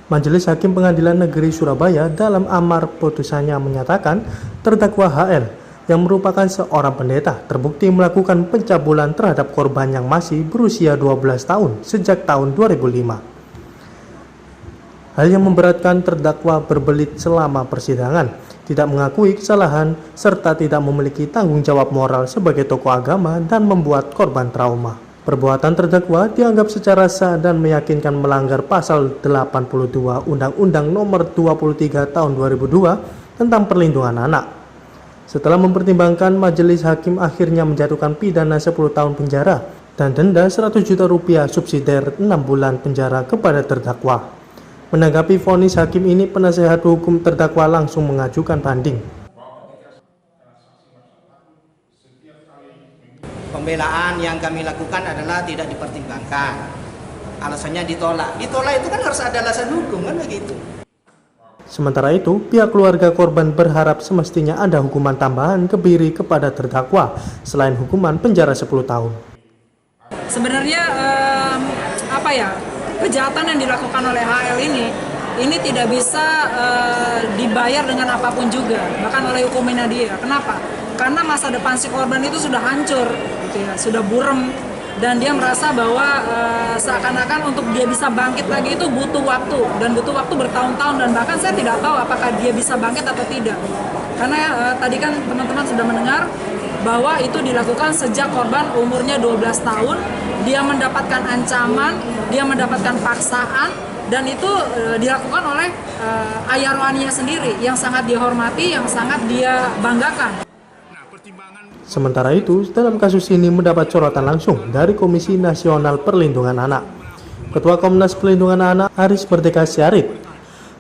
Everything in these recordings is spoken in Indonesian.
Majelis Hakim Pengadilan Negeri Surabaya dalam amar putusannya menyatakan terdakwa HL yang merupakan seorang pendeta terbukti melakukan pencabulan terhadap korban yang masih berusia 12 tahun sejak tahun 2005. Hal yang memberatkan terdakwa berbelit selama persidangan, tidak mengakui kesalahan, serta tidak memiliki tanggung jawab moral sebagai tokoh agama dan membuat korban trauma. Perbuatan terdakwa dianggap secara sah dan meyakinkan melanggar pasal 82 Undang-Undang Nomor 23 Tahun 2002 tentang Perlindungan Anak. Setelah mempertimbangkan, majelis hakim akhirnya menjatuhkan pidana 10 tahun penjara dan denda 100 juta rupiah subsidiar 6 bulan penjara kepada terdakwa. Menanggapi vonis hakim ini, penasehat hukum terdakwa langsung mengajukan banding. Pembelaan yang kami lakukan adalah tidak dipertimbangkan. Alasannya ditolak. Ditolak itu kan harus ada alasan hukum, kan begitu. Sementara itu, pihak keluarga korban berharap semestinya ada hukuman tambahan kebiri kepada terdakwa selain hukuman penjara 10 tahun. Sebenarnya kejahatan yang dilakukan oleh HL ini tidak bisa dibayar dengan apapun juga, bahkan oleh hukumannya dia. Kenapa? Karena masa depan si korban itu sudah hancur, gitu ya, sudah buram, dan dia merasa bahwa seakan-akan untuk dia bisa bangkit lagi itu butuh waktu, dan butuh waktu bertahun-tahun, dan bahkan saya tidak tahu apakah dia bisa bangkit atau tidak. Karena tadi kan teman-teman sudah mendengar bahwa itu dilakukan sejak korban umurnya 12 tahun, dia mendapatkan ancaman, dia mendapatkan paksaan, dan itu dilakukan oleh ayah rohaninya sendiri yang sangat dihormati, yang sangat dia banggakan. Sementara itu, dalam kasus ini mendapat sorotan langsung dari Komisi Nasional Perlindungan Anak. Ketua Komnas Perlindungan Anak, Aris Merdeka Syarif,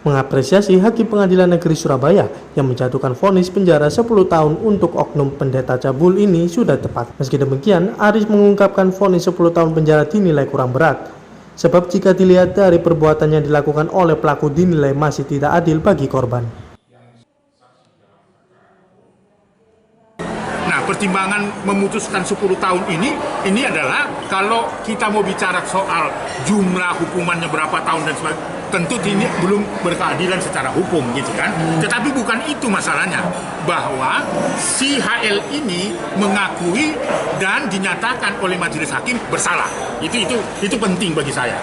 mengapresiasi Hakim Pengadilan Negeri Surabaya yang menjatuhkan vonis penjara 10 tahun untuk oknum pendeta cabul ini sudah tepat. Meski demikian, Aris mengungkapkan vonis 10 tahun penjara dinilai kurang berat. Sebab jika dilihat dari perbuatan yang dilakukan oleh pelaku dinilai masih tidak adil bagi korban. Pertimbangan memutuskan 10 tahun ini adalah kalau kita mau bicara soal jumlah hukumannya berapa tahun dan sebagainya, tentu ini belum berkeadilan secara hukum gitu kan. Tetapi bukan itu masalahnya, bahwa si HL ini mengakui dan dinyatakan oleh majelis hakim bersalah. Itu penting bagi saya.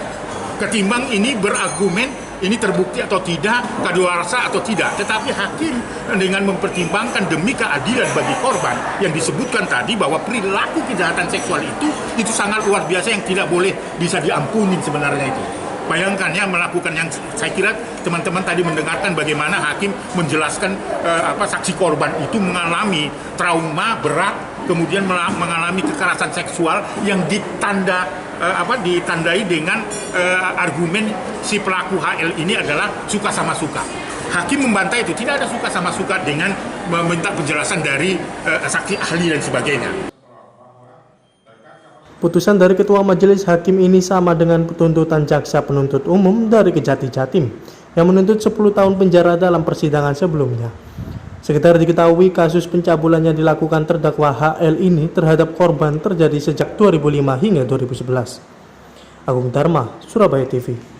Ketimbang ini berargumen ini terbukti atau tidak, kadaluarsa atau tidak. Tetapi hakim dengan mempertimbangkan demi keadilan bagi korban yang disebutkan tadi bahwa perilaku kejahatan seksual itu sangat luar biasa yang tidak boleh bisa diampuni sebenarnya itu. Bayangkan ya, melakukan yang saya kira teman-teman tadi mendengarkan bagaimana hakim menjelaskan saksi korban itu mengalami trauma berat, kemudian mengalami kekerasan seksual yang ditandai dengan argumen si pelaku HL ini adalah suka sama suka. Hakim membantah itu, tidak ada suka sama suka dengan meminta penjelasan dari saksi ahli dan sebagainya. Putusan dari Ketua Majelis Hakim ini sama dengan tuntutan Jaksa Penuntut Umum dari Kejati Jatim yang menuntut 10 tahun penjara dalam persidangan sebelumnya. Sekitar diketahui kasus pencabulan yang dilakukan terdakwa HL ini terhadap korban terjadi sejak 2005 hingga 2011. Agung Dharma, Surabaya TV.